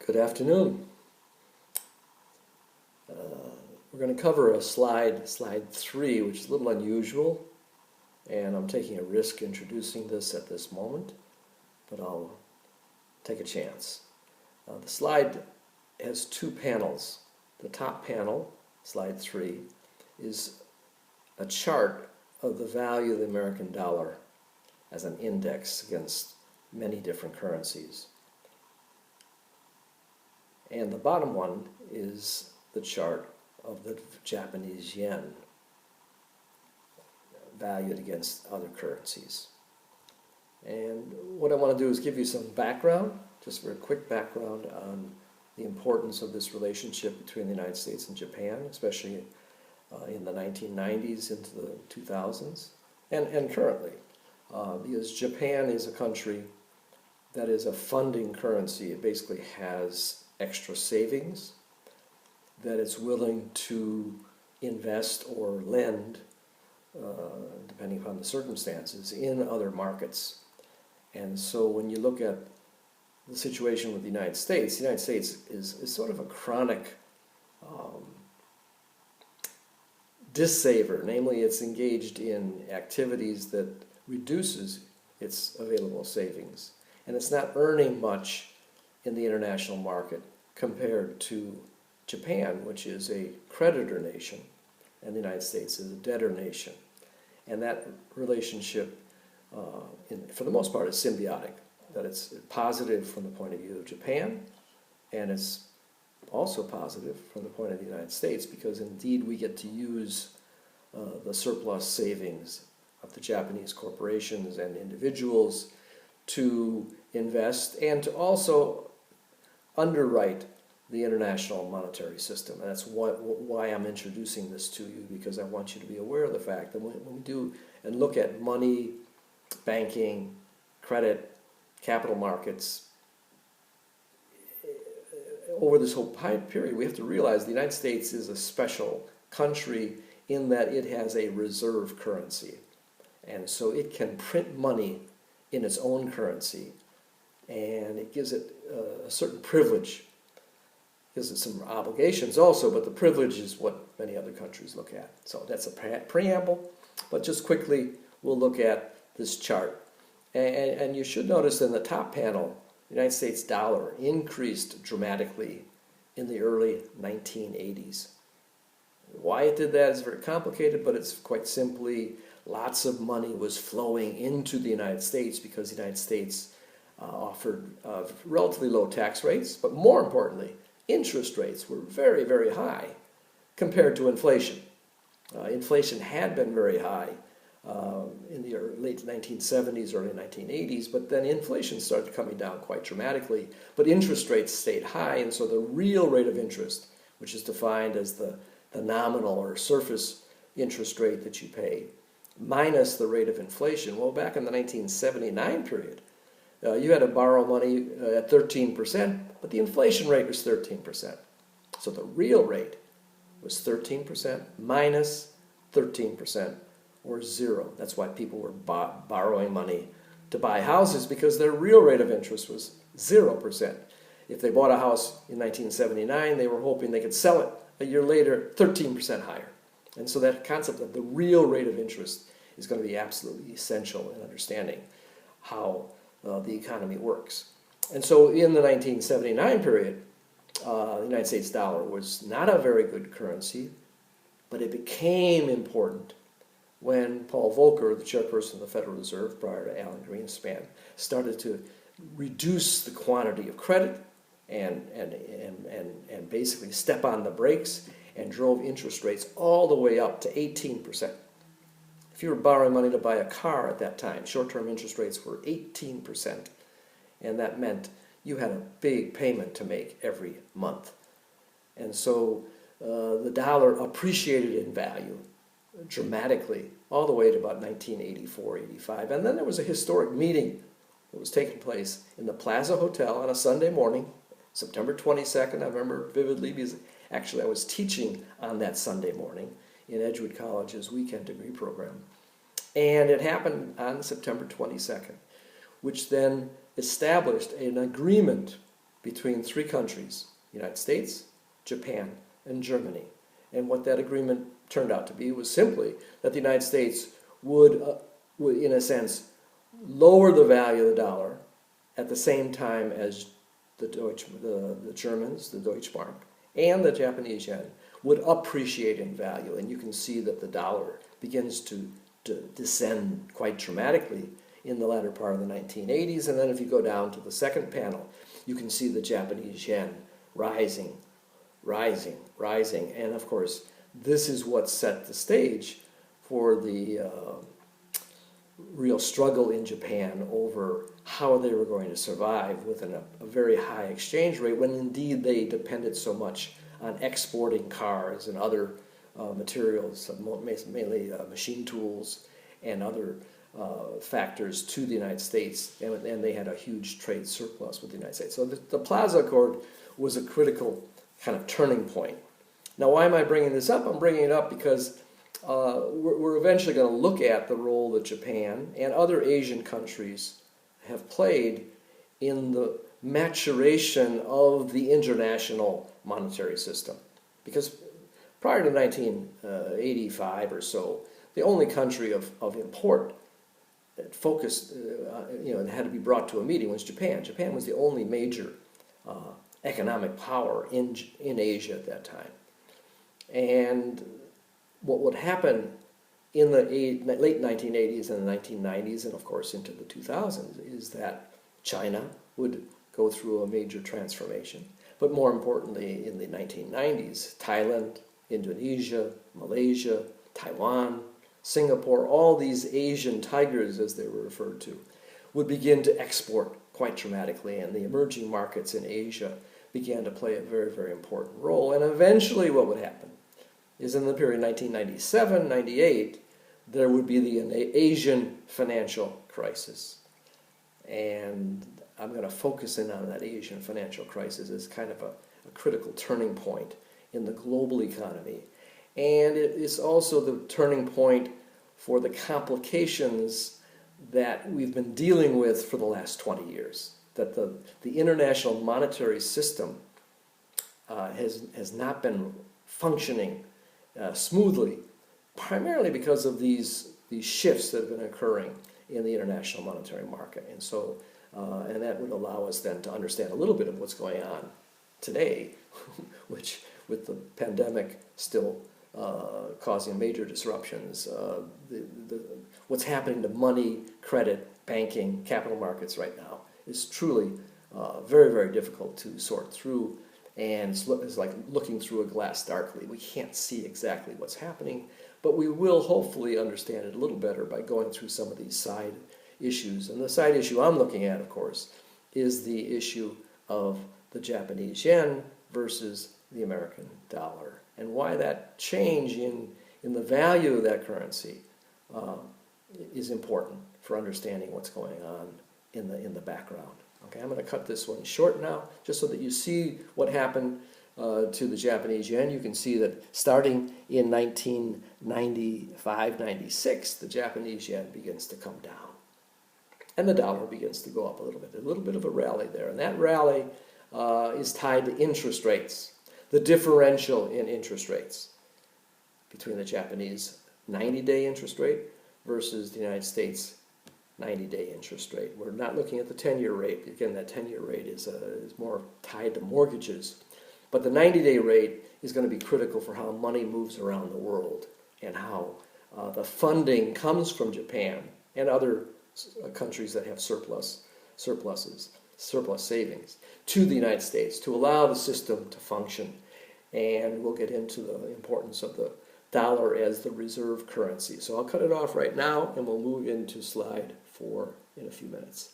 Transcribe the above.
Good afternoon. We're going to cover a slide 3, which is a little unusual, and I'm taking a risk introducing this at this moment, but I'll take a chance. The slide has two panels. The top panel, slide 3, is a chart of the value of the American dollar as an index against many different currencies. And the bottom one is the chart of the Japanese yen valued against other currencies. And what I want to do is give you some background, just very quick background on the importance of this relationship between the United States and Japan, especially in the 1990s into the 2000s, and currently. Because Japan is a country that is a funding currency. It basically has extra savings that it's willing to invest or lend, depending upon the circumstances, in other markets. And so when you look at the situation with the United States is sort of a chronic dissaver. Namely, it's engaged in activities that reduces its available savings. And it's not earning much in the international market compared to Japan, which is a creditor nation, and the United States is a debtor nation. And that relationship, for the most part, is symbiotic. That it's positive from the point of view of Japan, and it's also positive from the point of the United States, because indeed we get to use the surplus savings of the Japanese corporations and individuals to invest and to also underwrite the international monetary system. And that's why I'm introducing this to you, because I want you to be aware of the fact that when we do and look at money, banking, credit, capital markets, over this whole period, we have to realize the United States is a special country in that it has a reserve currency. And so it can print money in its own currency, and it gives it a certain privilege. Gives it some obligations also, but the privilege is what many other countries look at. So that's a preamble, but just quickly we'll look at this chart. And you should notice in the top panel, the United States dollar increased dramatically in the early 1980s. Why it did that is very complicated, but it's quite simply lots of money was flowing into the United States because the United States offered relatively low tax rates, but more importantly, interest rates were very, very high compared to inflation. Inflation had been very high in the late 1970s, early 1980s, but then inflation started coming down quite dramatically, but interest rates stayed high, and so the real rate of interest, which is defined as the nominal or surface interest rate that you pay, minus the rate of inflation. Well, back in the 1979 period, you had to borrow money at 13%, but the inflation rate was 13%. So the real rate was 13% minus 13%, or zero. That's why people were borrowing money to buy houses, because their real rate of interest was 0%. If they bought a house in 1979, they were hoping they could sell it a year later 13% higher. And so that concept of the real rate of interest is going to be absolutely essential in understanding how the economy works. And so in the 1979 period, the United States dollar was not a very good currency, but it became important when Paul Volcker, the chairperson of the Federal Reserve prior to Alan Greenspan, started to reduce the quantity of credit and basically step on the brakes and drove interest rates all the way up to 18%. If you were borrowing money to buy a car at that time, short-term interest rates were 18%, and that meant you had a big payment to make every month. And so the dollar appreciated in value dramatically all the way to about 1984, 85. And then there was a historic meeting that was taking place in the Plaza Hotel on a Sunday morning, September 22nd. I remember vividly because actually I was teaching on that Sunday morning in Edgewood College's weekend degree program. And it happened on September 22nd, which then established an agreement between three countries, United States, Japan, and Germany. And what that agreement turned out to be was simply that the United States would in a sense, lower the value of the dollar at the same time as the Germans, the Deutschmark, and the Japanese yen would appreciate in value. And you can see that the dollar begins to descend quite dramatically in the latter part of the 1980s. And then if you go down to the second panel, you can see the Japanese yen rising, rising, rising. And of course, this is what set the stage for the real struggle in Japan over how they were going to survive with a very high exchange rate, when indeed they depended so much on exporting cars and other materials, mainly machine tools and other factors to the United States, and they had a huge trade surplus with the United States. So the Plaza Accord was a critical kind of turning point. Now, why am I bringing this up? I'm bringing it up because we're eventually going to look at the role that Japan and other Asian countries have played in the maturation of the international monetary system. Because prior to 1985 or so, the only country of import that focused, and had to be brought to a meeting was Japan. Japan was the only major economic power in Asia at that time. And what would happen in the late 1980s and the 1990s, and of course into the 2000s, is that China would go through a major transformation. But more importantly, in the 1990s, Thailand, Indonesia, Malaysia, Taiwan, Singapore, all these Asian tigers, as they were referred to, would begin to export quite dramatically, and the emerging markets in Asia began to play a very, very important role. And eventually what would happen is in the period 1997-98, there would be the Asian financial crisis. And I'm going to focus in on that Asian financial crisis as kind of a critical turning point in the global economy. And it is also the turning point for the complications that we've been dealing with for the last 20 years. That the international monetary system has not been functioning smoothly, primarily because of these shifts that have been occurring in the international monetary market. And so, and that would allow us then to understand a little bit of what's going on today, which with the pandemic still causing major disruptions, what's happening to money, credit, banking, capital markets right now is truly very, very difficult to sort through. And it's like looking through a glass darkly. We can't see exactly what's happening, but we will hopefully understand it a little better by going through some of these side issues. And the side issue I'm looking at, of course, is the issue of the Japanese yen versus the American dollar, and why that change in the value of that currency is important for understanding what's going on in the background. Okay, I'm going to cut this one short now, just so that you see what happened to the Japanese yen. You can see that starting in 1995-96, the Japanese yen begins to come down. And the dollar begins to go up a little bit of a rally there. And that rally is tied to interest rates, the differential in interest rates between the Japanese 90-day interest rate versus the United States 90-day interest rate. We're not looking at the 10-year rate. Again, that 10-year rate is more tied to mortgages. But the 90-day rate is going to be critical for how money moves around the world and how the funding comes from Japan and other countries that have surplus savings to the United States to allow the system to function. And we'll get into the importance of the dollar as the reserve currency. So I'll cut it off right now, and we'll move into slide 4 in a few minutes.